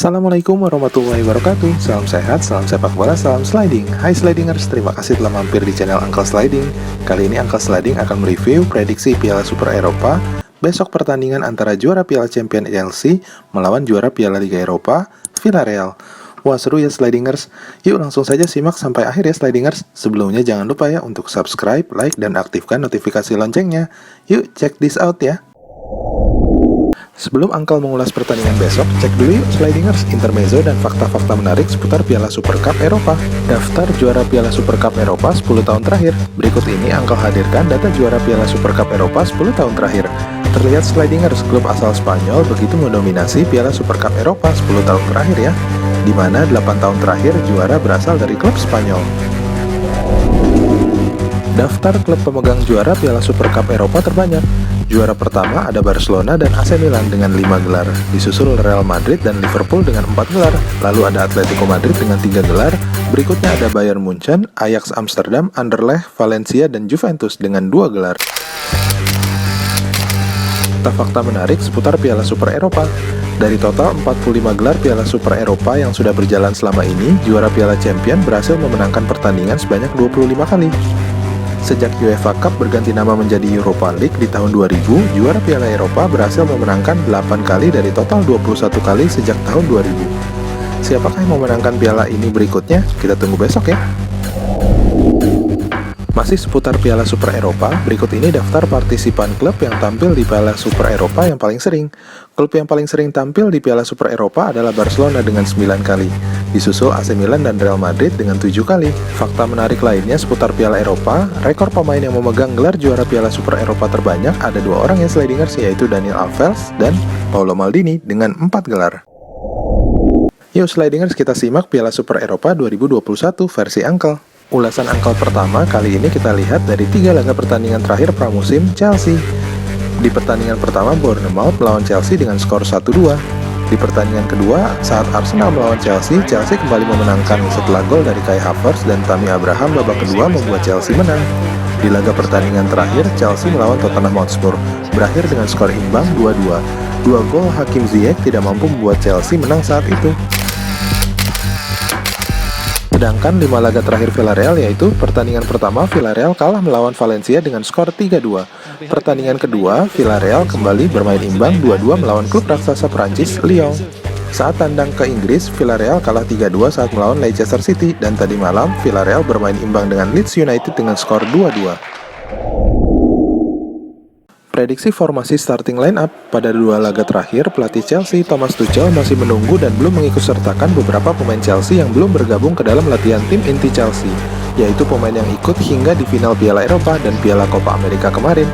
Assalamualaikum warahmatullahi wabarakatuh. Salam sehat, salam sepak bola, salam sliding. Hai Slidingers, terima kasih telah mampir di channel Uncle Sliding. Kali ini Uncle Sliding akan mereview prediksi Piala Super Eropa besok pertandingan antara juara Piala Champions Chelsea melawan juara Piala Liga Eropa Villarreal. Wah, seru ya Slidingers. Yuk langsung saja simak sampai akhir ya Slidingers. Sebelumnya jangan lupa ya untuk subscribe, like, dan aktifkan notifikasi loncengnya. Yuk check this out ya. Sebelum Uncle mengulas pertandingan besok, cek dulu yuk Slidingers intermezzo dan fakta-fakta menarik seputar Piala Super Cup Eropa. Daftar juara Piala Super Cup Eropa 10 tahun terakhir. Berikut ini Uncle hadirkan data juara Piala Super Cup Eropa 10 tahun terakhir. Terlihat Slidingers, klub asal Spanyol begitu mendominasi Piala Super Cup Eropa 10 tahun terakhir ya, di mana 8 tahun terakhir juara berasal dari klub Spanyol. Daftar klub pemegang juara Piala Super Cup Eropa terbanyak. Juara pertama ada Barcelona dan AC Milan dengan 5 gelar, disusul Real Madrid dan Liverpool dengan 4 gelar, lalu ada Atletico Madrid dengan 3 gelar, berikutnya ada Bayern Munchen, Ajax Amsterdam, Anderlecht, Valencia, dan Juventus dengan 2 gelar. Fakta menarik seputar Piala Super Eropa. Dari total 45 gelar Piala Super Eropa yang sudah berjalan selama ini, juara Piala Champion berhasil memenangkan pertandingan sebanyak 25 kali. Sejak UEFA Cup berganti nama menjadi Europa League di tahun 2000, juara Piala Eropa berhasil memenangkan 8 kali dari total 21 kali sejak tahun 2000. Siapakah yang memenangkan piala ini berikutnya? Kita tunggu besok ya. Masih seputar Piala Super Eropa, berikut ini daftar partisipan klub yang tampil di Piala Super Eropa yang paling sering. Klub yang paling sering tampil di Piala Super Eropa adalah Barcelona dengan 9 kali, disusul AC Milan dan Real Madrid dengan 7 kali. Fakta menarik lainnya seputar Piala Eropa, rekor pemain yang memegang gelar juara Piala Super Eropa terbanyak ada 2 orang ya Slidingers, yaitu Daniel Alves dan Paolo Maldini dengan 4 gelar. Yuk Slidingers, kita simak Piala Super Eropa 2021 versi Uncle. Ulasan Uncle pertama kali ini kita lihat dari 3 laga pertandingan terakhir pramusim Chelsea. Di pertandingan pertama Bournemouth melawan Chelsea dengan skor 1-2. Di pertandingan kedua saat Arsenal melawan Chelsea, Chelsea kembali memenangkan setelah gol dari Kai Havertz dan Tammy Abraham babak kedua membuat Chelsea menang. Di laga pertandingan terakhir Chelsea melawan Tottenham Hotspur berakhir dengan skor imbang 2-2. 2 gol Hakim Ziyech tidak mampu membuat Chelsea menang saat itu. Sedangkan 5 laga terakhir Villarreal, yaitu pertandingan pertama Villarreal kalah melawan Valencia dengan skor 3-2. Pertandingan kedua, Villarreal kembali bermain imbang 2-2 melawan klub raksasa Prancis Lyon. Saat tandang ke Inggris, Villarreal kalah 3-2 saat melawan Leicester City, dan tadi malam Villarreal bermain imbang dengan Leeds United dengan skor 2-2. Prediksi formasi starting line up pada 2 laga terakhir, pelatih Chelsea Thomas Tuchel masih menunggu dan belum mengikutsertakan beberapa pemain Chelsea yang belum bergabung ke dalam latihan tim inti Chelsea, yaitu pemain yang ikut hingga di final Piala Eropa dan Piala Copa America kemarin,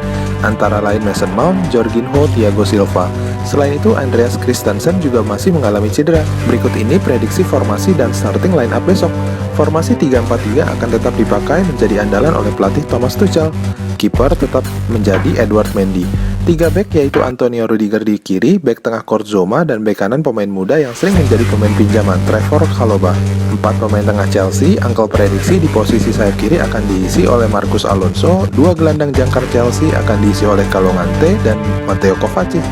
antara lain Mason Mount, Jorginho, Thiago Silva. Selain itu, Andreas Christensen juga masih mengalami cedera. Berikut ini prediksi formasi dan starting line up besok. Formasi 3-4-3 akan tetap dipakai menjadi andalan oleh pelatih Thomas Tuchel. Kiper tetap menjadi Edouard Mendy. 3 bek yaitu Antonio Rudiger di kiri, bek tengah Kurt Zouma, dan bek kanan pemain muda yang sering menjadi pemain pinjaman Trevor Chalobah. 4 pemain tengah Chelsea, Uncle prediksi di posisi sayap kiri akan diisi oleh Marcos Alonso, 2 gelandang jangkar Chelsea akan diisi oleh N'Golo Kante dan Mateo Kovacic.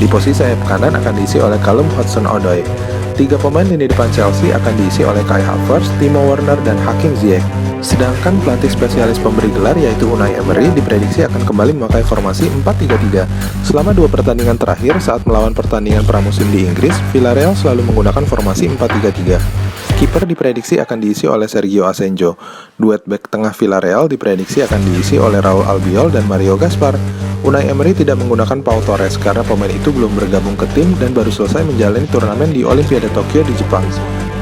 Di posisi sayap kanan akan diisi oleh Callum Hudson-Odoi. 3 pemain lini depan Chelsea akan diisi oleh Kai Havertz, Timo Werner, dan Hakim Ziyech. Sedangkan pelatih spesialis pemberi gelar yaitu Unai Emery diprediksi akan kembali memakai formasi 4-3-3. Selama 2 pertandingan terakhir saat melawan pertandingan pramusim di Inggris, Villarreal selalu menggunakan formasi 4-3-3. Kiper diprediksi akan diisi oleh Sergio Asenjo. Duet bek tengah Villarreal diprediksi akan diisi oleh Raul Albiol dan Mario Gaspar. Unai Emery tidak menggunakan Pau Torres karena pemain itu belum bergabung ke tim dan baru selesai menjalani turnamen di Olimpiade Tokyo di Jepang.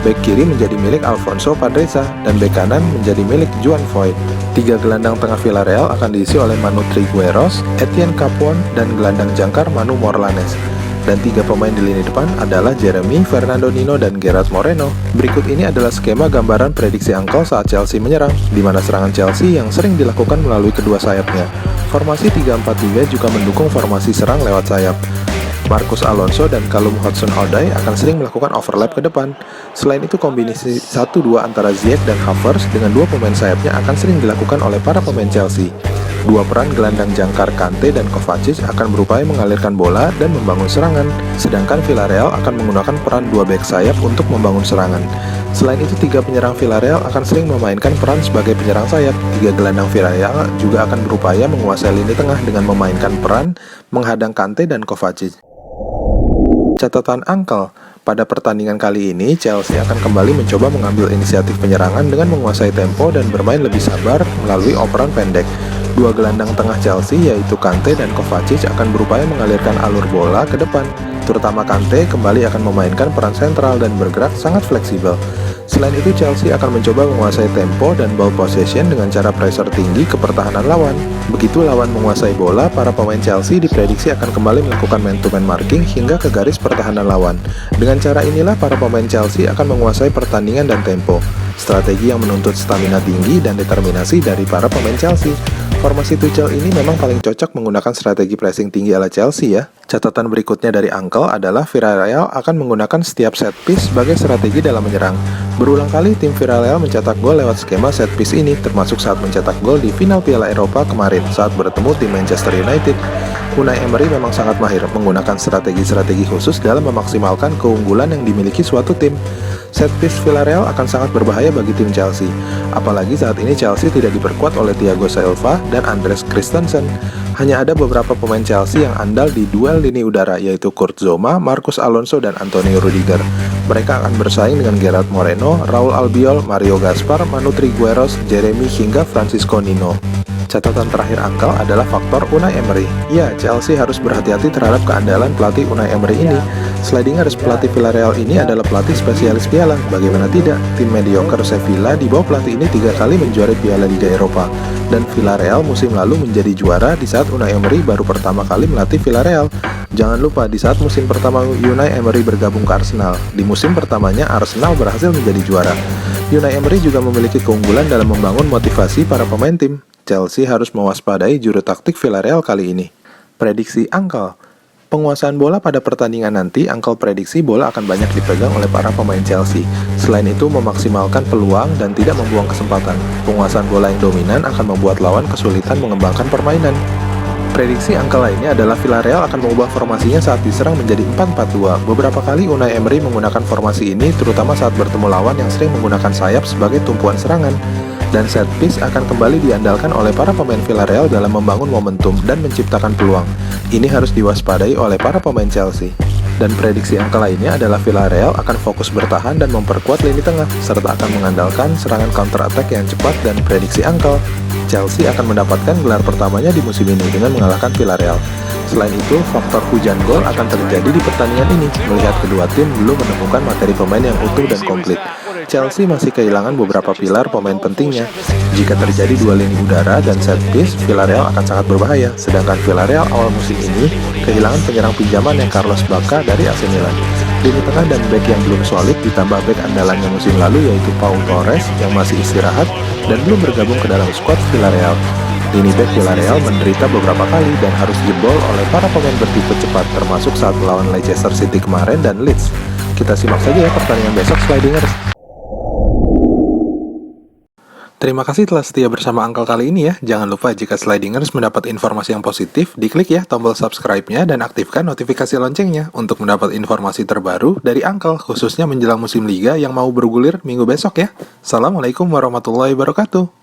Bek kiri menjadi milik Alfonso Padreza dan bek kanan menjadi milik Juan Foyth. 3 gelandang tengah Villarreal akan diisi oleh Manu Trigueros, Etienne Capon, dan gelandang jangkar Manu Morlanes. Dan 3 pemain di lini depan adalah Jeremy, Fernando Nino, dan Gerard Moreno. Berikut ini adalah skema gambaran prediksi Uncle saat Chelsea menyerang, di mana serangan Chelsea yang sering dilakukan melalui kedua sayapnya. Formasi 3-4-3 juga mendukung formasi serang lewat sayap. Marcos Alonso dan Callum Hudson-Odoi akan sering melakukan overlap ke depan. Selain itu, kombinasi 1-2 antara Ziyech dan Havertz dengan 2 pemain sayapnya akan sering dilakukan oleh para pemain Chelsea. Dua peran gelandang jangkar Kante dan Kovacic akan berupaya mengalirkan bola dan membangun serangan, sedangkan Villarreal akan menggunakan peran dua bek sayap untuk membangun serangan. Selain itu, tiga penyerang Villarreal akan sering memainkan peran sebagai penyerang sayap. Tiga gelandang Villarreal juga akan berupaya menguasai lini tengah dengan memainkan peran menghadang Kante dan Kovacic. Catatan Uncle, pada pertandingan kali ini Chelsea akan kembali mencoba mengambil inisiatif penyerangan dengan menguasai tempo dan bermain lebih sabar melalui operan pendek. Dua gelandang tengah Chelsea yaitu Kante dan Kovacic akan berupaya mengalirkan alur bola ke depan. Terutama Kante kembali akan memainkan peran sentral dan bergerak sangat fleksibel. Selain itu, Chelsea akan mencoba menguasai tempo dan ball possession dengan cara pressure tinggi ke pertahanan lawan. Begitu lawan menguasai bola, para pemain Chelsea diprediksi akan kembali melakukan man-to-man marking hingga ke garis pertahanan lawan. Dengan cara inilah para pemain Chelsea akan menguasai pertandingan dan tempo. Strategi yang menuntut stamina tinggi dan determinasi dari para pemain Chelsea. Formasi Tuchel ini memang paling cocok menggunakan strategi pressing tinggi ala Chelsea ya. Catatan berikutnya dari Uncle adalah Villarreal akan menggunakan setiap set piece sebagai strategi dalam menyerang. Berulang kali tim Villarreal mencetak gol lewat skema set piece ini, termasuk saat mencetak gol di final Piala Eropa kemarin saat bertemu tim Manchester United. Unai Emery memang sangat mahir menggunakan strategi-strategi khusus dalam memaksimalkan keunggulan yang dimiliki suatu tim. Set piece Villarreal akan sangat berbahaya bagi tim Chelsea, apalagi saat ini Chelsea tidak diperkuat oleh Thiago Silva dan Andreas Christensen. Hanya ada beberapa pemain Chelsea yang andal di duel lini udara, yaitu Kurt Zouma, Marcos Alonso, dan Antonio Rudiger. Mereka akan bersaing dengan Gerard Moreno, Raul Albiol, Mario Gaspar, Manu Trigueros, Jeremy hingga Francisco Nino. Catatan terakhir Uncle adalah faktor Unai Emery. Ya, Chelsea harus berhati-hati terhadap keandalan pelatih Unai Emery ini. Slidingers pelatih Villarreal ini adalah pelatih spesialis piala. Bagaimana tidak, tim mediocre Sevilla di bawah pelatih ini 3 kali menjuarai Piala Liga Eropa. Dan Villarreal musim lalu menjadi juara di saat Unai Emery baru pertama kali melatih Villarreal. Jangan lupa, di saat musim pertama Unai Emery bergabung ke Arsenal, di musim pertamanya Arsenal berhasil menjadi juara. Unai Emery juga memiliki keunggulan dalam membangun motivasi para pemain tim. Chelsea harus mewaspadai juru taktik Villarreal kali ini. Prediksi Uncle. Penguasaan bola pada pertandingan nanti, Uncle prediksi bola akan banyak dipegang oleh para pemain Chelsea. Selain itu, memaksimalkan peluang dan tidak membuang kesempatan. Penguasaan bola yang dominan akan membuat lawan kesulitan mengembangkan permainan. Prediksi Uncle lainnya adalah Villarreal akan mengubah formasinya saat diserang menjadi 4-4-2. Beberapa kali Unai Emery menggunakan formasi ini, terutama saat bertemu lawan yang sering menggunakan sayap sebagai tumpuan serangan. Dan set piece akan kembali diandalkan oleh para pemain Villarreal dalam membangun momentum dan menciptakan peluang. Ini harus diwaspadai oleh para pemain Chelsea. Dan prediksi Uncle lainnya adalah Villarreal akan fokus bertahan dan memperkuat lini tengah, serta akan mengandalkan serangan counter attack yang cepat. Dan prediksi Uncle, Chelsea akan mendapatkan gelar pertamanya di musim ini dengan mengalahkan Villarreal. Selain itu, faktor hujan gol akan terjadi di pertandingan ini, melihat kedua tim belum menemukan materi pemain yang utuh dan komplit. Chelsea masih kehilangan beberapa pilar pemain pentingnya. Jika terjadi dua lini udara dan set piece, Villarreal akan sangat berbahaya. Sedangkan Villarreal awal musim ini kehilangan penyerang pinjaman yang Carlos Bacca dari AC Milan. Lini tengah dan bek yang belum solid ditambah bek andalannya musim lalu yaitu Pau Torres yang masih istirahat dan belum bergabung ke dalam skuad Villarreal. Lini bek Villarreal menderita beberapa kali dan harus jebol oleh para pemain bertipe cepat, termasuk saat melawan Leicester City kemarin dan Leeds. Kita simak saja ya pertandingan besok Slidingers. Terima kasih telah setia bersama Uncle kali ini ya. Jangan lupa jika Slidingers mendapat informasi yang positif, diklik ya tombol subscribe-nya dan aktifkan notifikasi loncengnya untuk mendapat informasi terbaru dari Uncle, khususnya menjelang musim liga yang mau bergulir minggu besok ya. Assalamualaikum warahmatullahi wabarakatuh.